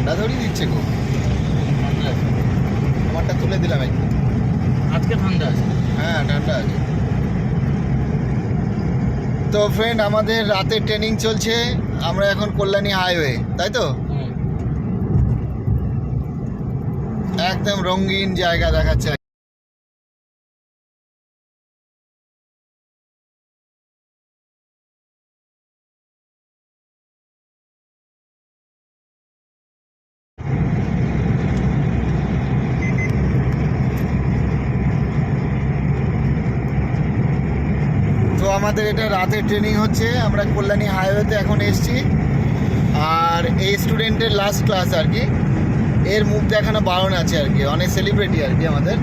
ঠান্ডা ধরিয়ে দিচ্ছে খুব। আমারটা তুলে দিলাম একটু। আজকে ঠান্ডা আছে। হ্যাঁ ঠান্ডা আছে। তো ফ্রেন্ড, আমাদের রাতের ট্রেনিং চলছে। আমরা এখন কল্যাণী হাইওয়ে, তাই তো? একদম রঙিন জায়গা দেখাচ্ছে। তো আমাদের এটা রাতের ট্রেনিং হচ্ছে। আমরা কল্যাণী হাইওয়েতে এখন এসছি। আর এই স্টুডেন্টের লাস্ট ক্লাস আর কি। এর মুখ দেখানো বারণ আছে আর কি, অনেক সেলিব্রিটি আর কি আমাদের।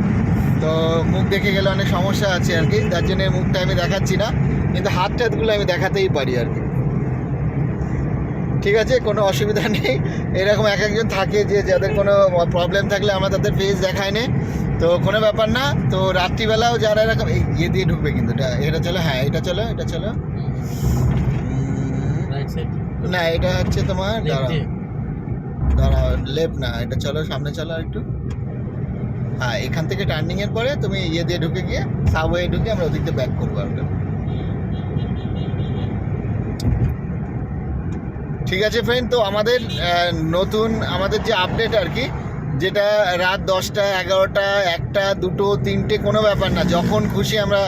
তো মুখ দেখে গেলে অনেক সমস্যা আছে আর কি, তার জন্য এর মুখটা আমি দেখাচ্ছি না, কিন্তু হাত টাতগুলো আমি দেখাতেই পারি আর কি। ঠিক আছে, কোনো অসুবিধা নেই। এরকম এক একজন থাকে যে যাদের কোনো প্রবলেম থাকলে আমরা তাদের ফেস দেখাই না, তো কোনো ব্যাপার না। তো রাত্রিবেলাও যারা এরকম ইয়ে দিয়ে ঢুকবে, কিন্তু এটা চলো, হ্যাঁ এটা চলো, এটা চলো। না এটা হচ্ছে তোমার দাঁড়াও, লেফট না, এটা চলো সামনে চলো একটু। হ্যাঁ, এখান থেকে টার্নিংয়ের পরে তুমি ইয়ে দিয়ে ঢুকে গিয়ে সাবওয়ে ঢুকে আমরা ওদিক দিয়ে ব্যাক করবো আর কি। ঠিক আছে ফ্রেন্ড, তো আমাদের নতুন আমাদের যে আপডেট আর কি, যেটা রাত 10টা 11টা 1টা 2টো 3টে কোনো ব্যাপার না, যখন খুশি আমরা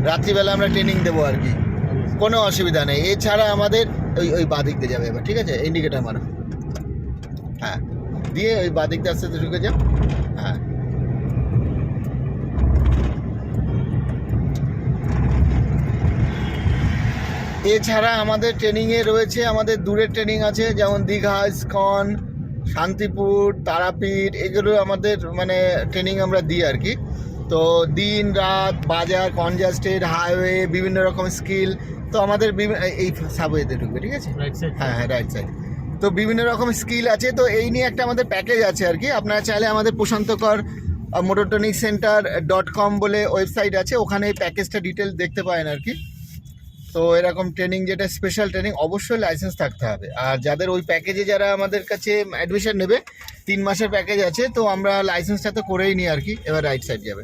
রাত্রিবেলা আমরা ট্রেনিং দেবো আর কি, কোনো অসুবিধা নেই। এছাড়া আমাদের ওই বাদিক দিয়ে যাবে এবার, ঠিক আছে? ইন্ডিকেটার মারো, হ্যাঁ দিয়ে ওই বাদিক দিয়ে আস্তে আস্তে ঢুকে যাও। হ্যাঁ এছাড়া আমাদের ট্রেনিংয়ে রয়েছে, আমাদের দূরের ট্রেনিং আছে, যেমন দীঘা, ইস্কন, শান্তিপুর, তারাপীঠ, এগুলো আমাদের মানে ট্রেনিং আমরা দিই আর কি। তো দিন রাত বাজার, কনজাস্টেড হাইওয়ে, বিভিন্ন রকম স্কিল। তো আমাদের এই সাবওয়েতে ঢুকবে, ঠিক আছে? হ্যাঁ হ্যাঁ, রাইট সাইড। তো বিভিন্ন রকম স্কিল আছে, তো এই নিয়ে একটা আমাদের প্যাকেজ আছে আর কি। আপনারা চাইলে আমাদের প্রশান্তকর motortrainingscenter.com বলে ওয়েবসাইট আছে, ওখানে এই প্যাকেজটা ডিটেল দেখতে পারেন আর কি। তো এরকম ট্রেনিং যেটা স্পেশাল ট্রেনিং, অবশ্যই লাইসেন্স থাকতে হবে। আর যাদের ওই প্যাকেজে যারা আমাদের কাছে অ্যাডমিশন নেবে, 3 মাসের প্যাকেজ আছে, তো আমরা লাইসেন্সটা তো করেই নিই আর কি। এবার রাইট সাইড যাবে,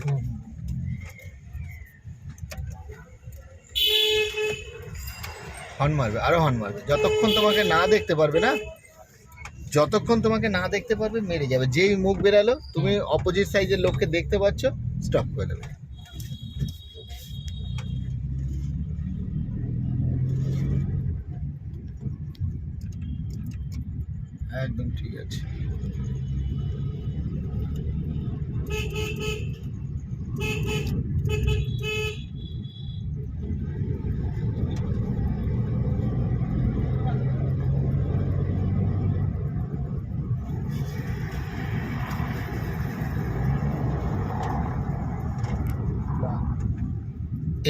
হর্ন মারবে, আরও হর্ন মারবে। যতক্ষণ তোমাকে না দেখতে পারবে না, যতক্ষণ তোমাকে না দেখতে পারবে মেরে যাবে। যেই মুখ বেরালো, তুমি অপোজিট সাইজের লোককে দেখতে পাচ্ছ, স্টপ করে দেবে। একদম ঠিক আছে।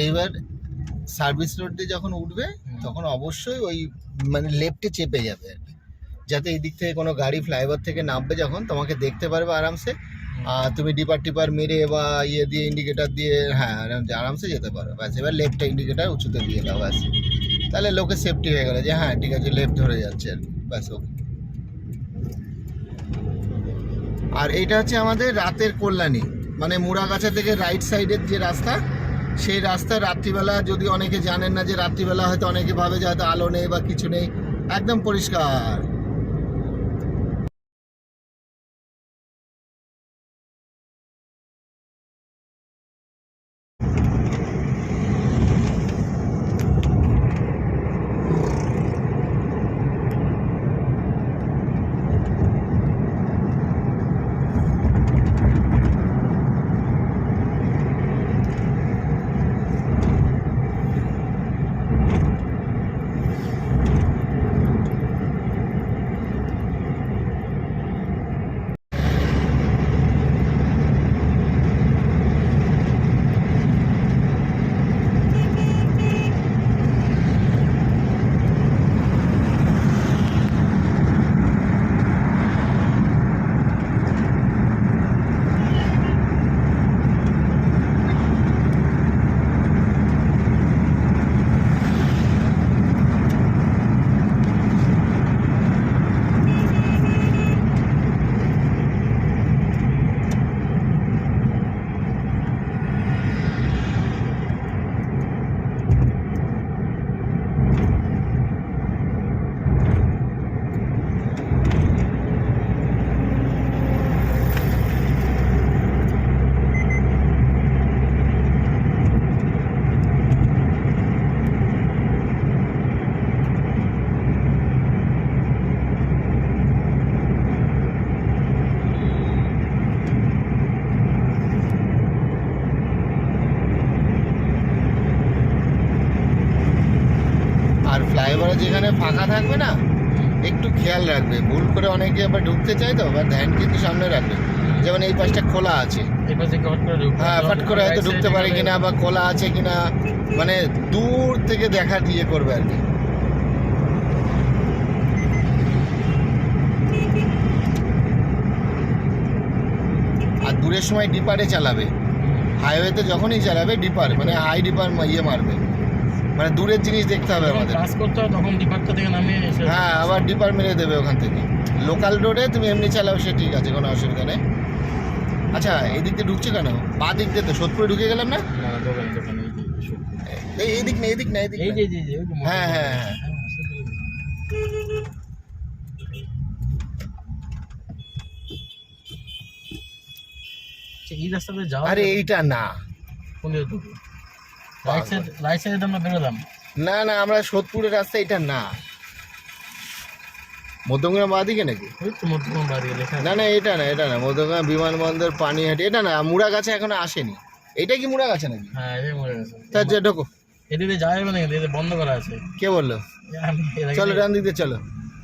এইবার সার্ভিস রোড দিয়ে যখন উঠবে, তখন অবশ্যই ওই মানে লেফটে চেপে যাবে আর কি, যাতে এই দিক থেকে কোনো গাড়ি ফ্লাইওভার থেকে নামবে যখন তোমাকে দেখতে পারবে আরামসে। আর তুমি ডিপার টিপার মেরে বা ইয়ে দিয়ে ইন্ডিকেটার দিয়ে হ্যাঁ আরামসে যেতে পারো। ব্যাস, এবার লেফটে ইন্ডিকেটার উঁচুতে দিয়ে দাও, ব্যাস। তাহলে লোকের সেফটি হয়ে গেলো যে হ্যাঁ ঠিক আছে, লেফট ধরে যাচ্ছে আর কি, ব্যাস ওকে। আর এইটা হচ্ছে আমাদের রাতের কল্যাণী, মানে মুড়াগাছা থেকে রাইট সাইডের যে রাস্তা, সেই রাস্তা রাত্রিবেলা, যদি অনেকে জানেন না যে রাত্রিবেলা হয়তো অনেকে ভাবে যে হয়তো আলো নেই বা কিছু নেই, একদম পরিষ্কার। এবারে যেখানে ফাঁকা থাকবে না একটু খেয়াল রাখবে, ভুল করে অনেকে আবার ঢুকতে চায় তো, বা ধ্যান কিন্তু সামনে রাখবে। যেমন এই পাশটা খোলা আছে, এই পাশ থেকে হট করে ঢুকবে। হ্যাঁ ফট করে হয়তো Right ঢুকতে side পারে এ কিনা বা খোলা আছে কিনা, মানে দূর থেকে দেখার ইয়ে করবে আর কি। আর দূরের সময় ডিপারে চালাবে, হাইওয়েতে যখনই চালাবে ডিপার মানে হাই ডিপার ইয়ে মারবে, মানে দূরের জিনিস দেখতে হবে যখন আমাদের। ক্লাস করতে হয় তখন ডিপার্টটা থেকে নামিয়ে এসে হ্যাঁ আবার ডিপার মেরে দেবে ওখান থেকে। লোকাল রোডে তুমি এমনি চালাও সে ঠিক আছে, কোনো অসুবিধা নেই। আচ্ছা এই দিক দিয়ে ঢুকছে কেন? বা দিক দিয়ে তো সোদপুরে ঢুকে গেলাম না? না, দোকানে দোকানে এই দিক না, এই দিক না, এই দিক এই না। যে এই যে এই যে ওই যে মোটর- হ্যাঁ হ্যাঁ হ্যাঁ। আচ্ছা, এই রাস্তাতে যাওয়া আরে যাবে? এইটা না, কোন দিকে ঢুকবো? রাইট সাইডে আমরা বেরোলাম। না না আমরা সোদপুরের রাস্তা এটা না, মধ্যমগ্রাম বা দিকে নাকি? ওই তো মধ্যম বাড়ি লেখা আছে। না না এটা না, এটা না মধ্যমগ্রাম বিমানবন্দর পানিহাটি, এটা না, মুড়াগাছা এখনো আসেনি। এটা কি মুড়াগাছা নাকি? হ্যাঁ, এই মরে গেছে। তা যে ঢোকো। এদিকে যাওয়া যাবে না, এদিকে বন্ধ করা আছে। কে বললো? আমি এর আগে- চলো ডান দিক দিয়ে চলো।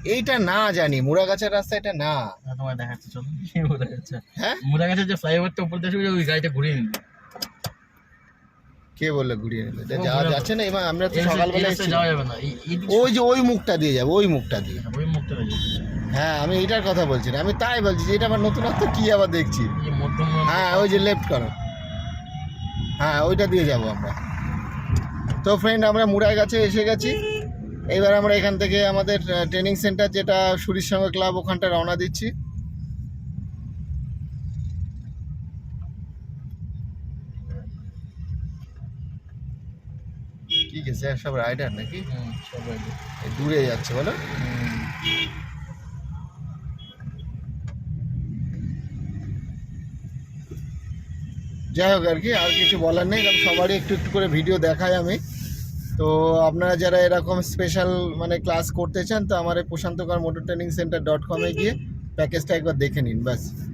এইটা না জানি, মুড়াগাছার রাস্তা এটা না। হ্যাঁ, তোমায় দেখাচ্ছি, চলো। কি মুড়া গাছ? হ্যাঁ মুড়া গাছের যে ফ্লাইওভারটা উপর দিয়ে আসবে, ওই গাড়িটা ঘুরিয়ে নিবে। কে বললো ঘুরিয়ে নেবে? এটা ও, যাওয়া ঘুরাবো। যাচ্ছে না, এবার আমরা তো এই রাস্তায়- এই সকালবেলা রাস্তায় এসেছি। যাওয়া যাবে না, এই দিক- ওই যে ওই মুখটা দিয়ে যাবো, ওই মুখটা দিয়ে। ওই মুখটা হয়ে যাবে। হ্যাঁ আমি এইটার কথা বলছি না, আমি তাই বলছি যে এটা আবার নতুনত্ব কি আবার দেখছি। এই মধ্যম হ্যাঁ ওই যে লেফট করো, হ্যাঁ ওইটা দিয়ে যাব আমরা। তো ফ্রেন্ড আমরা মুড়ায় গাছে এসে গেছি। এবার আমরা এখান থেকে আমাদের ট্রেনিং সেন্টার যেটা সুরির সঙ্গে ক্লাব, ওখানটা রওনা দিচ্ছি। কি গেছে সব রাইডার নাকি? সবাই এই দূরে যাচ্ছে বলো। যাই হোক আর কি, আর কিছু বলার নেই, কারণ সবারই একটু একটু করে ভিডিও দেখাই আমি। তো আপনারা যারা এরকম স্পেশাল মানে ক্লাস করতে চান, তো আমার এই প্রশান্তকর মোটর ট্রেনিং সেন্টার .com গিয়ে প্যাকেজটা একবার দেখে নিন, ব্যাস।